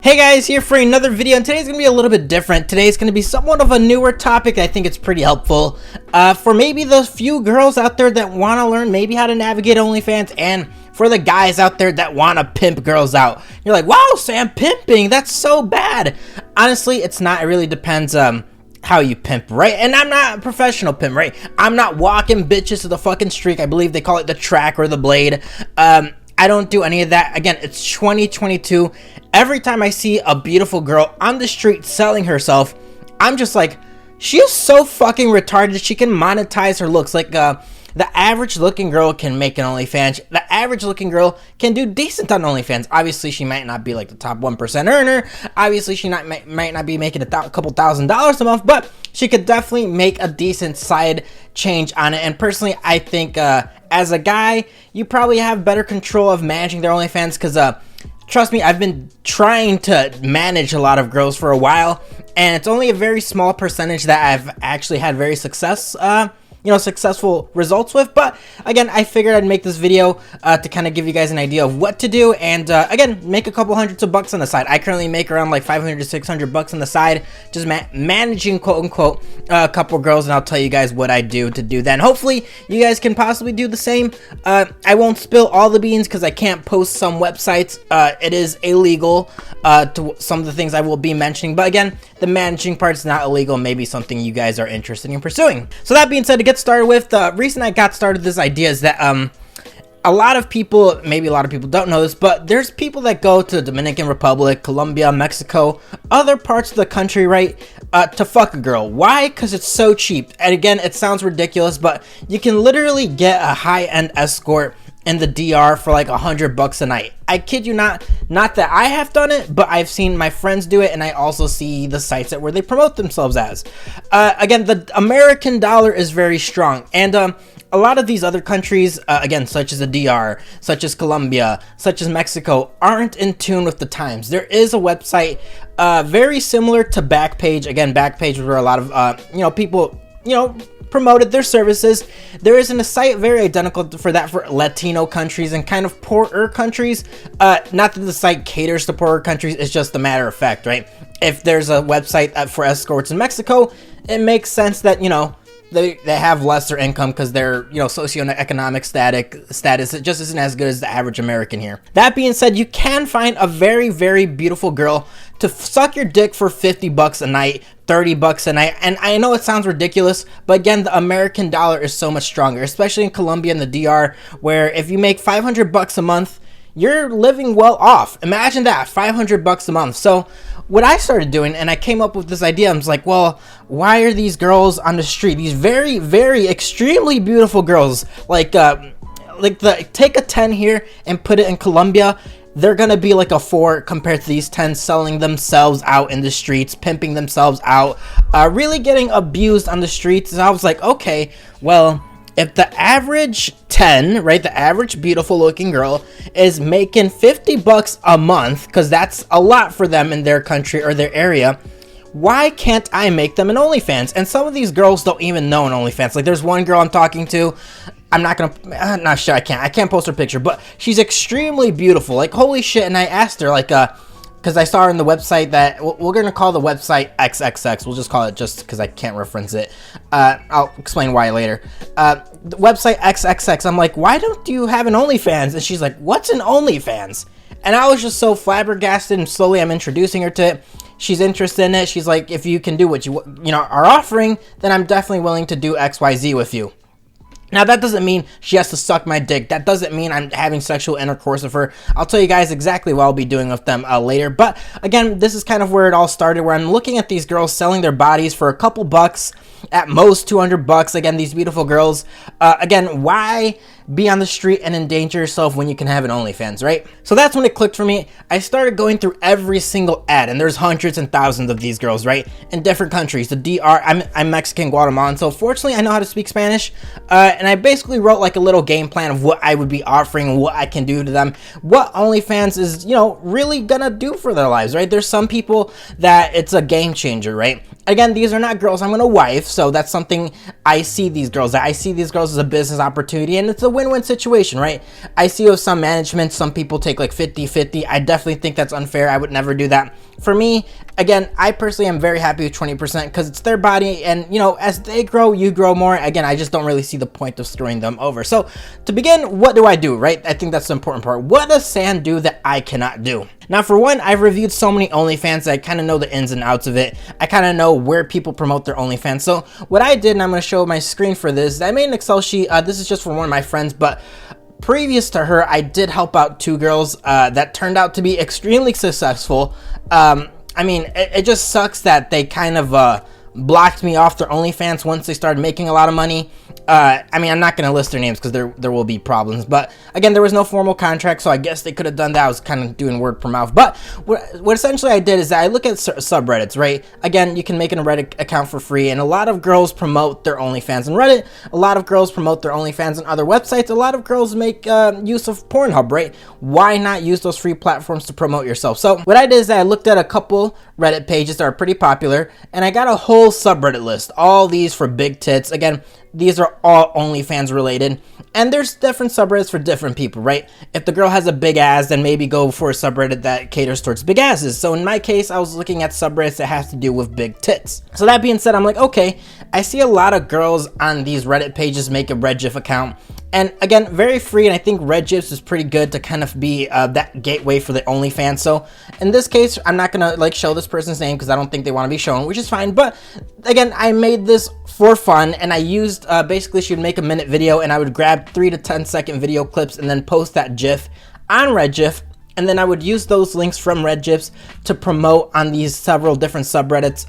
Hey guys, here for another video, and today's gonna be a little bit different. Today's gonna be somewhat of a newer topic. I think it's pretty helpful for maybe those few girls out there that want to learn maybe how to navigate OnlyFans, and for the guys out there that want to pimp girls out. You're like, wow, Sam, pimping, that's so bad. Honestly, it's not. It really depends how you pimp, right? And I'm not a professional pimp, right? I'm not walking bitches to the fucking streak. I believe they call it the track or the blade. I don't do any of that. Again, it's 2022. Every time I see a beautiful girl on the street selling herself, I'm just like, she is so fucking retarded. She can monetize her looks. Like, the average looking girl can make an OnlyFans. The average looking girl can do decent on OnlyFans. Obviously, she might not be like the top 1% earner. Obviously, she might not be making a couple $1,000s a month, but she could definitely make a decent side change on it. And personally, I think as a guy, you probably have better control of managing their OnlyFans because trust me, I've been trying to manage a lot of girls for a while, and it's only a very small percentage that I've actually had very successful results with. But again, I figured I'd make this video to kind of give you guys an idea of what to do, and again, make a couple hundreds of bucks on the side. I currently make around like 500 to 600 bucks on the side, just managing, quote unquote, a couple girls, and I'll tell you guys what I do to do that. And hopefully you guys can possibly do the same. I won't spill all the beans because I can't post some websites. It is illegal to some of the things I will be mentioning, but again, the managing part is not illegal. Maybe something you guys are interested in pursuing. So that being said, to get started with, the reason I got started this idea is that a lot of people, maybe a lot of people don't know this, but there's people that go to Dominican Republic, Colombia, Mexico, other parts of the country, right, to fuck a girl. Why? Because it's so cheap. And again, it sounds ridiculous, but you can literally get a high-end escort in the DR for like $100 a night. I kid you not. Not that I have done it, but I've seen my friends do it, and I also see the sites where they promote themselves as. Again, the American dollar is very strong, and a lot of these other countries, again, such as the DR, such as Colombia, such as Mexico, aren't in tune with the times. There is a website very similar to Backpage. Again, Backpage is where a lot of people promoted their services. There isn't a site very identical for that for Latino countries and kind of poorer countries. Not that the site caters to poorer countries, it's just a matter of fact, right? If there's a website for escorts in Mexico, it makes sense that, they have lesser income because their socioeconomic status it just isn't as good as the average American here. That being said, you can find a very, very beautiful girl to suck your dick for $50 a night, $30 a night. And I know it sounds ridiculous, but again, the American dollar is so much stronger, especially in Colombia and the DR, where if you make $500 a month, you're living well off. Imagine that, $500 a month. So what I started doing, and I came up with this idea, I was like, well, why are these girls on the street, these very, very extremely beautiful girls, take a 10 here and put it in Colombia, they're gonna be like a 4 compared to these 10 selling themselves out in the streets, pimping themselves out, really getting abused on the streets. And I was like, okay, well, if the average 10, right, the average beautiful looking girl is making $50 a month, because that's a lot for them in their country or their area, why can't I make them an OnlyFans? And some of these girls don't even know an OnlyFans. Like, there's one girl I'm talking to, not sure, I can't post her picture, but she's extremely beautiful, like, holy shit. And I asked her, like, because I saw her on the website that we're gonna call the website XXX. We'll just call it, just because I can't reference it. I'll explain why later. The website XXX. I'm like, why don't you have an OnlyFans? And she's like, what's an OnlyFans? And I was just so flabbergasted, and slowly I'm introducing her to it. She's interested in it. She's like, if you can do what you are offering, then I'm definitely willing to do XYZ with you. Now, that doesn't mean she has to suck my dick. That doesn't mean I'm having sexual intercourse with her. I'll tell you guys exactly what I'll be doing with them later. But again, this is kind of where it all started, where I'm looking at these girls selling their bodies for a couple bucks, at most $200. Again, these beautiful girls. Again, why be on the street and endanger yourself when you can have an OnlyFans, right? So that's when it clicked for me. I started going through every single ad, and there's hundreds and thousands of these girls, right, in different countries. The DR, I'm Mexican, Guatemalan, so fortunately I know how to speak Spanish, and I basically wrote like a little game plan of what I would be offering, what I can do to them, what OnlyFans is, really gonna do for their lives, right? There's some people that it's a game changer, right? Again, these are not girls I'm gonna wife, so that's something I see these girls as a business opportunity, and it's a win-win situation, right? I see with some management, some people take like 50-50. I definitely think that's unfair. I would never do that. For me, again, I personally am very happy with 20% because it's their body, and you know, as they grow, you grow more. Again, I just don't really see the point of screwing them over. So to begin, what do I do, right? I think that's the important part. What does San do that I cannot do? Now, for one, I've reviewed so many OnlyFans that I kind of know the ins and outs of it. I kind of know where people promote their OnlyFans. So what I did, and I'm going to show my screen for this, I made an Excel sheet. This is just for one of my friends, but previous to her, I did help out 2 girls that turned out to be extremely successful. I mean, it just sucks that they kind of blocked me off their OnlyFans once they started making a lot of money. I mean, I'm not going to list their names because there will be problems. But again, there was no formal contract, so I guess they could have done that. I was kind of doing word per mouth. But what essentially I did is that I look at subreddits, right? Again, you can make a Reddit account for free, and a lot of girls promote their OnlyFans on Reddit. A lot of girls promote their OnlyFans on other websites. A lot of girls make use of Pornhub, right? Why not use those free platforms to promote yourself? So what I did is that I looked at a couple Reddit pages that are pretty popular, and I got a whole subreddit list. All these for big tits. Again, these are all OnlyFans related, and there's different subreddits for different people, right? If the girl has a big ass, then maybe go for a subreddit that caters towards big asses. So in my case, I was looking at subreddits that has to do with big tits. So that being said, I'm like, okay, I see a lot of girls on these Reddit pages make a Reddit account. And again, very free, and I think Reddit is pretty good to kind of be that gateway for the OnlyFans. So in this case, I'm not gonna like show this person's name because I don't think they want to be shown, which is fine. But again, I made this for fun, and I used basically she would make a minute video, and I would grab 3 to 10 second video clips and then post that GIF on Reddit. And then I would use those links from Reddit to promote on these several different subreddits.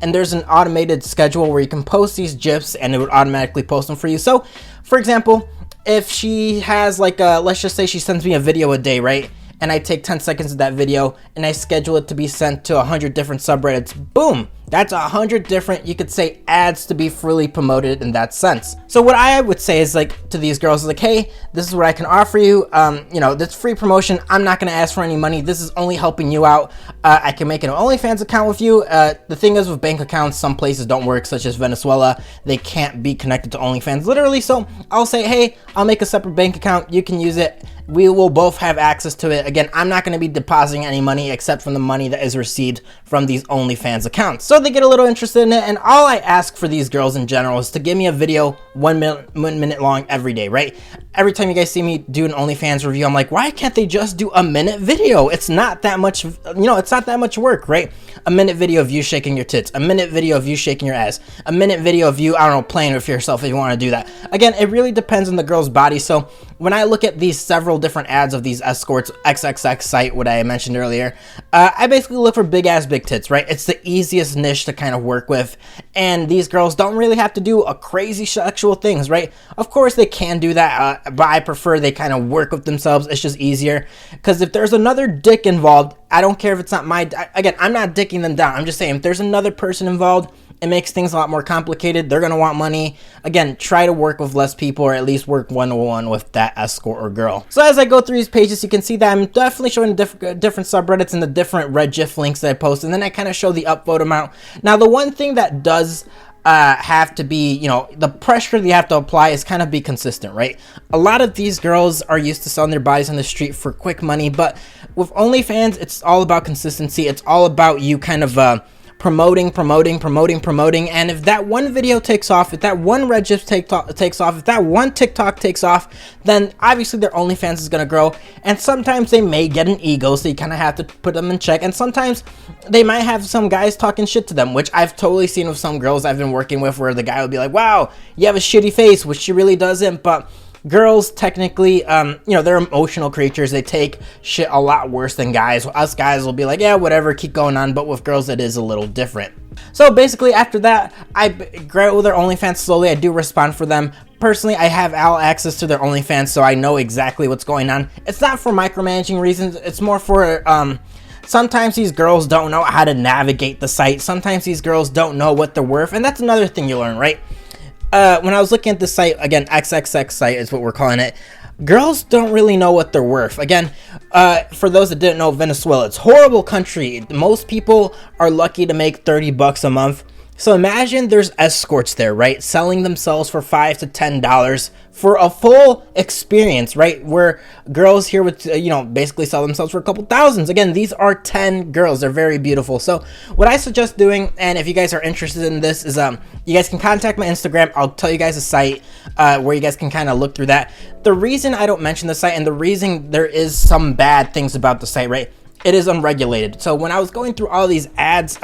And there's an automated schedule where you can post these GIFs and it would automatically post them for you. So, for example, if she has like let's just say she sends me a video a day, right? And I take 10 seconds of that video and I schedule it to be sent to 100 different subreddits. Boom! That's 100 different, you could say, ads to be freely promoted in that sense. So what I would say is like to these girls, like, hey, this is what I can offer you. You know, this free promotion. I'm not gonna ask for any money. This is only helping you out. I can make an OnlyFans account with you. The thing is with bank accounts, some places don't work, such as Venezuela. They can't be connected to OnlyFans literally. So I'll say, hey, I'll make a separate bank account. You can use it. We will both have access to it. Again, I'm not going to be depositing any money except from the money that is received from these OnlyFans accounts. So they get a little interested in it, and all I ask for these girls in general is to give me a video 1 minute long every day, right? Every time you guys see me do an OnlyFans review, I'm like, why can't they just do a minute video? It's not that much, you know, it's not that much work, right? A minute video of you shaking your tits, a minute video of you shaking your ass, a minute video of you, I don't know, playing with yourself if you want to do that. Again, it really depends on the girl's body. So when I look at these several different ads of these escorts, XXX site, what I mentioned earlier, I basically look for big ass, big tits, right? It's the easiest niche to kind of work with, and these girls don't really have to do a crazy sexual things, right? Of course they can do that, but I prefer they kind of work with themselves. It's just easier, because if there's another dick involved, I don't care if it's not my, again, I'm not dicking them down. I'm just saying if there's another person involved, it makes things a lot more complicated. They're going to want money. Again, try to work with less people, or at least work one-on-one with that escort or girl. So as I go through these pages, you can see that I'm definitely showing different subreddits and the different Reddit links that I post, and then I kind of show the upvote amount. Now, the one thing that does have to be, you know, the pressure that you have to apply is kind of be consistent, right? A lot of these girls are used to selling their bodies on the street for quick money, but with OnlyFans, it's all about consistency. It's all about you kind of promoting, and if that one video takes off, if that one Reddit takes off, if that one TikTok takes off, then obviously their OnlyFans is gonna grow. And sometimes they may get an ego, so you kind of have to put them in check, and sometimes they might have some guys talking shit to them, which I've totally seen with some girls I've been working with, where the guy would be like, wow, you have a shitty face, which she really doesn't. But girls technically, you know, they're emotional creatures. They take shit a lot worse than guys. Us guys will be like, yeah, whatever, keep going on. But with girls, it is a little different. So basically, after that, I grow their OnlyFans slowly. I do respond for them. Personally, I have all access to their OnlyFans, so I know exactly what's going on. It's not for micromanaging reasons. It's more for, sometimes these girls don't know how to navigate the site. Sometimes these girls don't know what they're worth. And that's another thing you learn, right? When I was looking at the site, again, XXX site is what we're calling it, girls don't really know what they're worth. Again, for those that didn't know, Venezuela, it's a horrible country. Most people are lucky to make 30 bucks a month. So imagine there's escorts there, right? Selling themselves for $5 to $10 for a full experience, right? Where girls here would, basically sell themselves for a couple thousands. Again, these are 10 girls. They're very beautiful. So what I suggest doing, and if you guys are interested in this, is you guys can contact my Instagram. I'll tell you guys a site where you guys can kind of look through that. The reason I don't mention the site, and the reason there is some bad things about the site, right? It is unregulated. So when I was going through all these ads,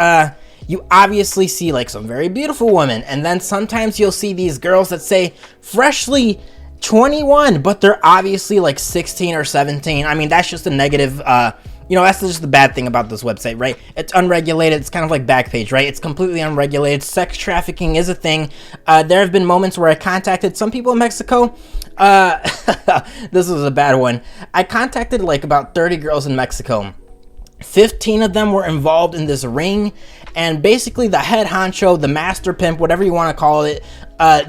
you obviously see like some very beautiful women, and then sometimes you'll see these girls that say freshly 21, but they're obviously like 16 or 17. I mean, that's just a negative, that's just the bad thing about this website, right? It's unregulated. It's kind of like Backpage, right? It's completely unregulated. Sex trafficking is a thing. There have been moments where I contacted some people in Mexico. This was a bad one. I contacted like about 30 girls in Mexico. 15 of them were involved in this ring, and basically the head honcho, the master pimp, whatever you want to call it,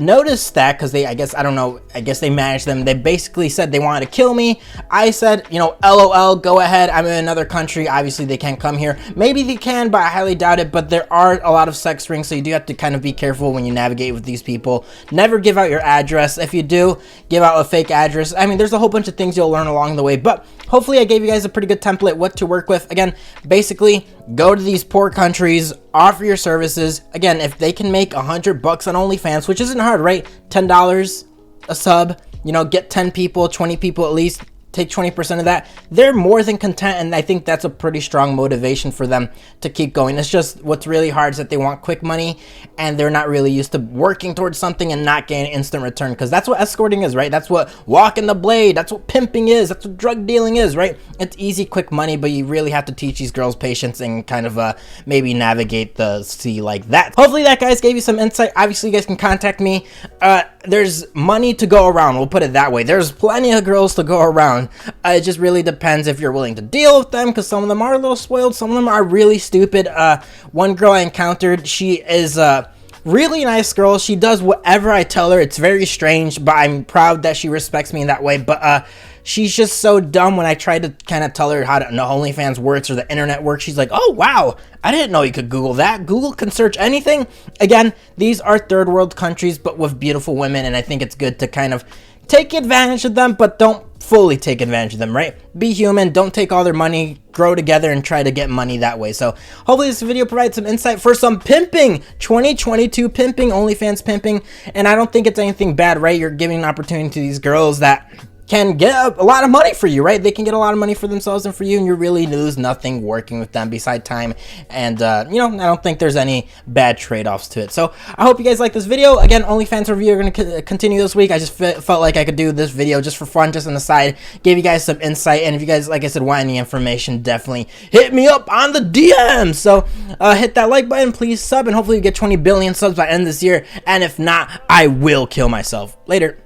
noticed that because I guess they managed them. They basically said they wanted to kill me. I said, LOL, go ahead. I'm in another country. Obviously they can't come here. Maybe they can, but I highly doubt it. But there are a lot of sex rings, so you do have to kind of be careful when you navigate with these people. Never give out your address. If you do, give out a fake address. I mean, there's a whole bunch of things you'll learn along the way, but hopefully I gave you guys a pretty good template what to work with. Again, basically go to these poor countries, offer your services. Again, if they can make $100 on OnlyFans, which isn't hard, right? $10 a sub, get 10 people, 20 people at least, take 20% of that. They're more than content, and I think that's a pretty strong motivation for them to keep going. It's just what's really hard is that they want quick money, and they're not really used to working towards something and not getting instant return, because that's what escorting is, right? That's what walking the blade, that's what pimping is, that's what drug dealing is, right? It's easy, quick money, but you really have to teach these girls patience and kind of maybe navigate the sea like that. Hopefully that, guys, gave you some insight. Obviously, you guys can contact me. There's money to go around, we'll put it that way. There's plenty of girls to go around. It just really depends if you're willing to deal with them, because some of them are a little spoiled, some of them are really stupid. One girl I encountered, she is really nice girl. She does whatever I tell her. It's very strange, but I'm proud that she respects me in that way. But she's just so dumb. When I tried to kind of tell her how OnlyFans works or the internet works, she's like, oh wow, I didn't know you could Google that. Google can search anything. Again, these are third world countries, but with beautiful women, and I think it's good to kind of take advantage of them, but don't fully take advantage of them, right? Be human, don't take all their money, grow together and try to get money that way. So hopefully this video provides some insight for some pimping, 2022 pimping, OnlyFans pimping, and I don't think it's anything bad, right? You're giving an opportunity to these girls that can get a lot of money for you, right? They can get a lot of money for themselves and for you, and you really lose nothing working with them beside time. And I don't think there's any bad trade-offs to it. So I hope you guys like this video. Again, OnlyFans review are going to continue this week. I just felt like I could do this video just for fun, just on the side, give you guys some insight. And if you guys, like I said, want any information, definitely hit me up on the DM. So hit that like button, please sub, and hopefully you get 20 billion subs by the end of this year. And if not, I will kill myself. Later.